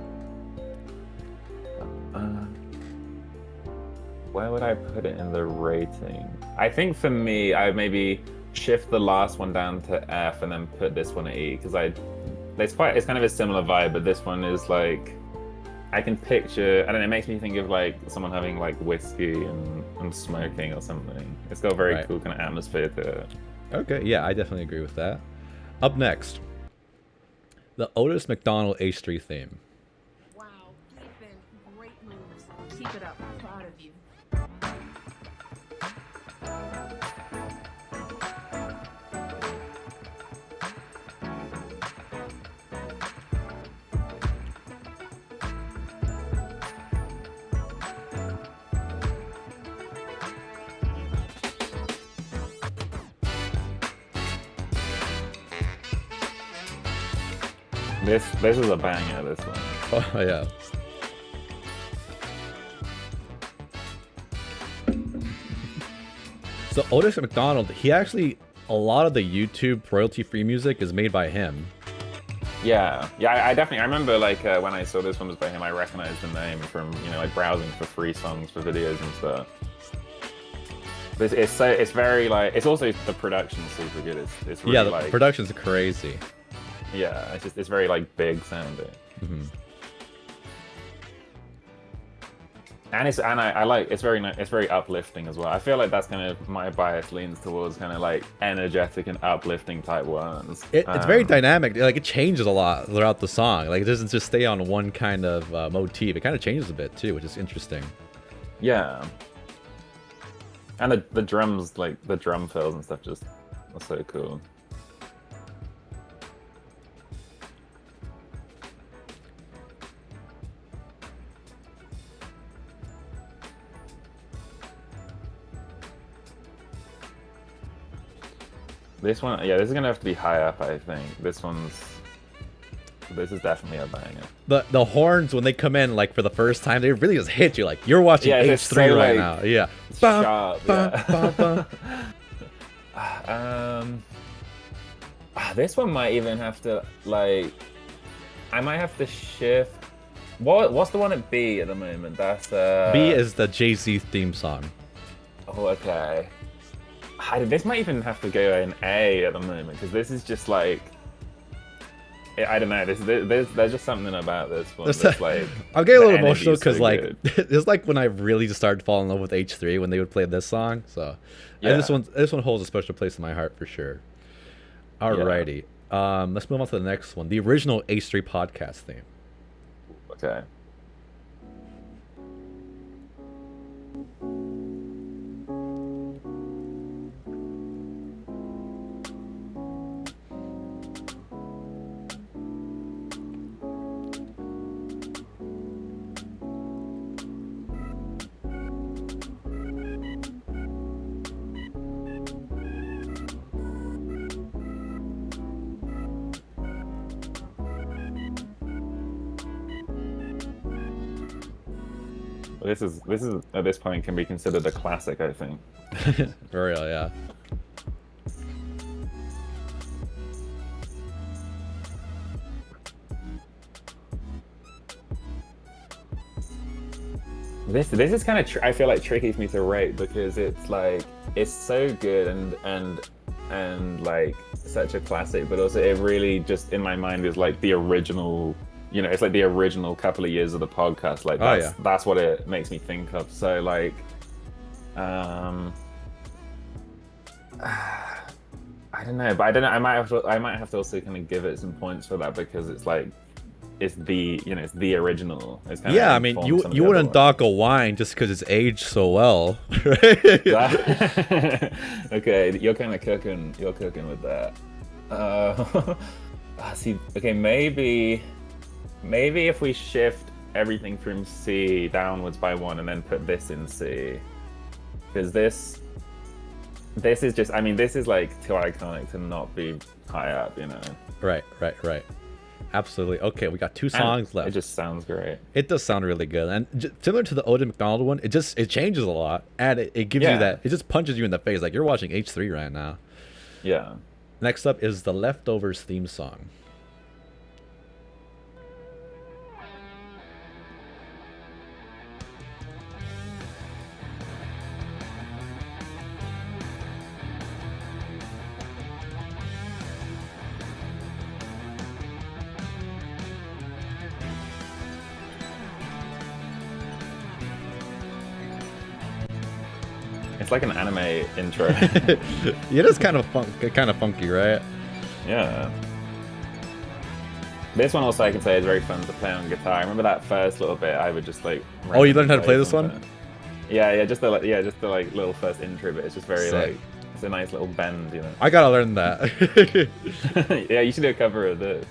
[SPEAKER 2] Where would I put it in the rating? I think for me, I would maybe shift the last one down to F and then put this one at E because it's kind of a similar vibe, but this one is like I can picture, I don't know, it makes me think of like someone having like whiskey and smoking or something. It's got a very cool kind of atmosphere to it.
[SPEAKER 1] Okay, yeah, I definitely agree with that. Up next, the Otis McDonald H3 theme.
[SPEAKER 3] Wow, Ethan, great moves. Keep it up. I'm proud of you.
[SPEAKER 2] This is a banger, this one.
[SPEAKER 1] Oh, yeah. So Otis McDonald, a lot of the YouTube royalty-free music is made by him.
[SPEAKER 2] Yeah, I definitely, I remember like when I saw this one was by him, I recognized the name from, like browsing for free songs for videos and stuff. But it's very like, it's also, the production's super good. It's really
[SPEAKER 1] the production's crazy.
[SPEAKER 2] Yeah, it's very like big sounding. And I like it's very uplifting as well. I feel like that's kind of my bias leans towards kind of like energetic and uplifting type ones.
[SPEAKER 1] It's very dynamic. Like it changes a lot throughout the song. Like it doesn't just stay on one kind of motif. It kind of changes a bit too, which is interesting.
[SPEAKER 2] Yeah. And the drums, like the drum fills and stuff, just are so cool. This one, yeah, this is gonna have to be high up, I think. This is definitely a banger.
[SPEAKER 1] The horns when they come in like for the first time, they really just hit you like you're watching H3
[SPEAKER 2] so,
[SPEAKER 1] right
[SPEAKER 2] like,
[SPEAKER 1] now. Yeah.
[SPEAKER 2] Sharp, this one might even have to like. I might have to shift. What's the one at B at the moment? That's
[SPEAKER 1] B is the Jay-Z theme song.
[SPEAKER 2] Oh, okay. This might even have to go in A at the moment because this is just like. I don't know. There's just something about this one. That's like
[SPEAKER 1] I'll get a little emotional because
[SPEAKER 2] so
[SPEAKER 1] like it's like when I really just started falling in love with H3 when they would play this song. So
[SPEAKER 2] yeah.
[SPEAKER 1] And this one holds a special place in my heart for sure. Alrighty, let's move on to the next one. The original H3 podcast theme.
[SPEAKER 2] Okay. This is at this point can be considered a classic, I think.
[SPEAKER 1] For real, yeah.
[SPEAKER 2] This is kind of I feel like tricky for me to rate because it's like it's so good and like such a classic, but also it really just in my mind is like the original. You know, it's like the original couple of years of the podcast. Like that's what it makes me think of. So like, I don't know, but I don't know. I might have to also kind of give it some points for that because it's like, it's the original. It's kind
[SPEAKER 1] I mean, you wouldn't dock a wine just because it's aged so well, right?
[SPEAKER 2] Okay, you're kind of cooking. You're cooking with that. See, okay, maybe if we shift everything from C downwards by one and then put this in C, because this is just, I mean, this is like too iconic to not be high up, you know?
[SPEAKER 1] Right. Absolutely. Okay, we got two songs left.
[SPEAKER 2] It just sounds great.
[SPEAKER 1] It does sound really good, and similar to the Odin McDonald one, it changes a lot, and it gives you that. It just punches you in the face like you're watching H3 right now.
[SPEAKER 2] Yeah.
[SPEAKER 1] Next up is the Leftovers theme song.
[SPEAKER 2] It's like an anime intro.
[SPEAKER 1] It is kind of funky, right?
[SPEAKER 2] Yeah. This one also I can say is very fun to play on guitar. I remember that first little bit. I would just like.
[SPEAKER 1] Oh, you learned how to play this one?
[SPEAKER 2] Yeah, just the like little first intro bit. It's just very like it's a nice little bend, you know.
[SPEAKER 1] I gotta learn that.
[SPEAKER 2] Yeah, you should do a cover of this.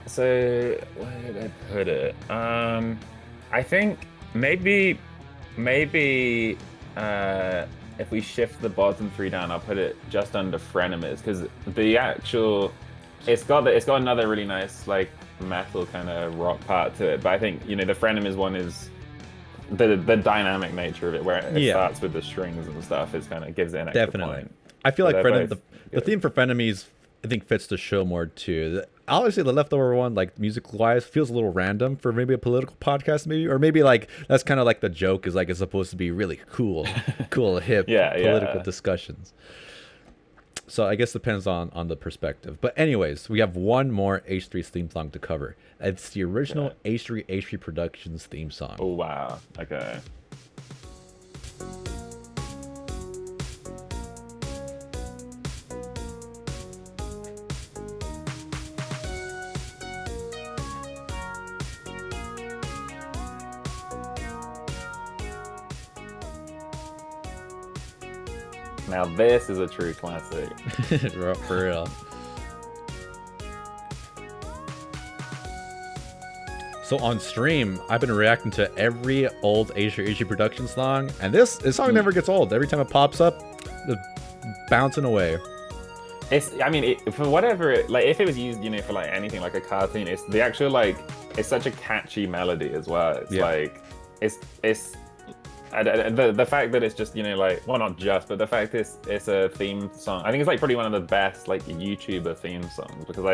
[SPEAKER 2] So where did I put it? I think maybe if we shift the bottom three down, I'll put it just under Frenemies because the actual it's got another really nice like metal kind of rock part to it. But I think the Frenemies one is the dynamic nature of it, where it starts with the strings and stuff. Is kind of gives it an extra point.
[SPEAKER 1] I feel like the theme for Frenemies I think fits the show more too. Obviously, the leftover one, like music-wise, feels a little random for maybe a political podcast, maybe, or maybe like that's kind of like the joke is like it's supposed to be really cool, hip political discussions. So I guess depends on the perspective. But anyways, we have one more H3's theme song to cover. It's the original H3 Productions theme song.
[SPEAKER 2] Oh wow. Okay. Now this is a true classic.
[SPEAKER 1] For real. So on stream, I've been reacting to every old H3 production song, and this song never gets old. Every time it pops up, it's bouncing away.
[SPEAKER 2] I mean, for whatever, like if it was used, for like anything like a cartoon, it's the actual like, it's such a catchy melody as well. It's like, it's the fact that it's just, like, well, not just, but the fact it's a theme song. I think it's like probably one of the best like YouTuber theme songs, because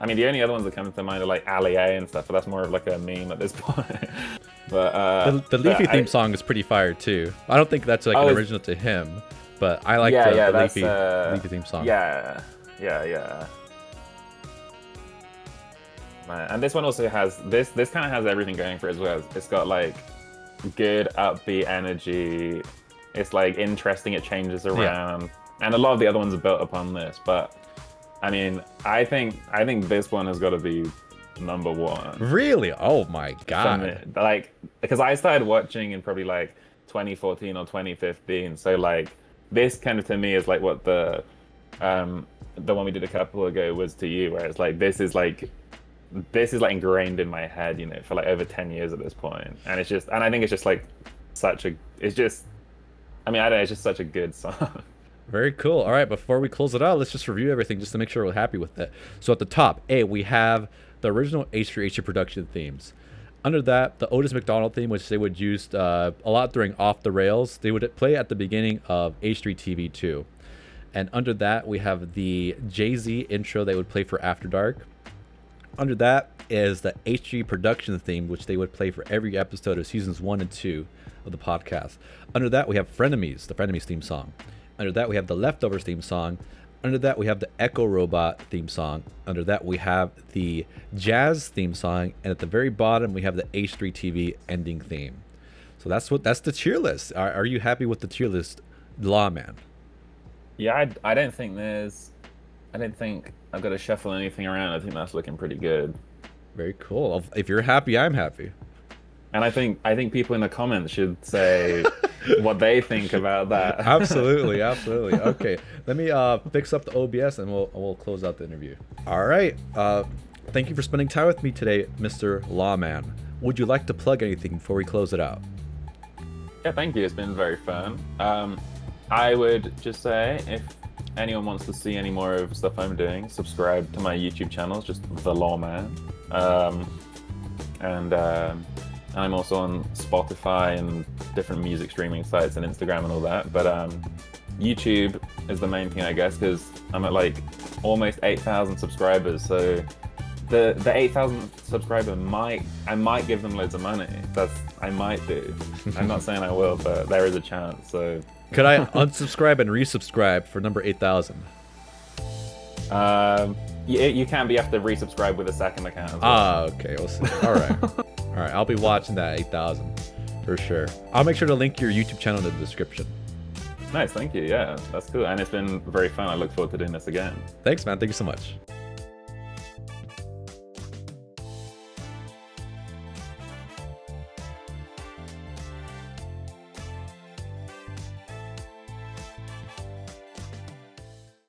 [SPEAKER 2] I mean, the only other ones that come to mind are like Ali A and stuff, but that's more of like a meme at this point. But
[SPEAKER 1] the Leafy theme song is pretty fire too. I don't think that's like an original to him, but I like the Leafy theme song.
[SPEAKER 2] Yeah. Man, and this one also has this kind of has everything going for it as well. It's got like good upbeat energy. It's like interesting. It changes around, and a lot of the other ones are built upon this. But I mean, I think this one has got to be number one.
[SPEAKER 1] Really? Oh my god!
[SPEAKER 2] Like, because I started watching in probably like 2014 or 2015. So like, this kind of to me is like what the one we did a couple ago was to you, where it's like this is like ingrained in my head, for like over 10 years at this point. And it's just, and I think it's just like it's just such a good song.
[SPEAKER 1] Very cool. All right, before we close it out, let's just review everything just to make sure we're happy with it. So at the top, we have the original H3 production themes. Under that, the Otis McDonald theme, which they would use a lot during Off the Rails. They would play at the beginning of H3 TV 2. And under that, we have the Jay-Z intro they would play for After Dark. Under that is the H3 production theme, which they would play for every episode of seasons 1 and 2 of the podcast. Under that, we have Frenemies, the Frenemies theme song. Under that, we have the Leftovers theme song. Under that, we have the Echo Robot theme song. Under that, we have the Jazz theme song. And at the very bottom, we have the H3 TV ending theme. So that's the tier list. Are you happy with the tier list, Lawman?
[SPEAKER 2] Yeah, I don't think I've got to shuffle anything around. I think that's looking pretty good.
[SPEAKER 1] Very cool. If you're happy, I'm happy.
[SPEAKER 2] And I think people in the comments should say what they think about that.
[SPEAKER 1] Absolutely. Okay, let me fix up the OBS and we'll close out the interview. All right. Thank you for spending time with me today, Mr. Lawman. Would you like to plug anything before we close it out?
[SPEAKER 2] Yeah, thank you. It's been very fun. I would just say, if anyone wants to see any more of stuff I'm doing, subscribe to my YouTube channel. It's just The Lawman. And I'm also on Spotify and different music streaming sites and Instagram and all that. But YouTube is the main thing, I guess, because I'm at like almost 8,000 subscribers. So the 8,000 subscriber I might give them loads of money. I might do. I'm not saying I will, but there is a chance. So
[SPEAKER 1] could I unsubscribe and resubscribe for number 8,000?
[SPEAKER 2] You can, but you have to resubscribe with a second account as well.
[SPEAKER 1] Okay, we'll see. All right, I'll be watching that 8,000 for sure. I'll make sure to link your YouTube channel in the description.
[SPEAKER 2] Nice, thank you. Yeah, that's cool. And it's been very fun. I look forward to doing this again.
[SPEAKER 1] Thanks, man. Thank you so much.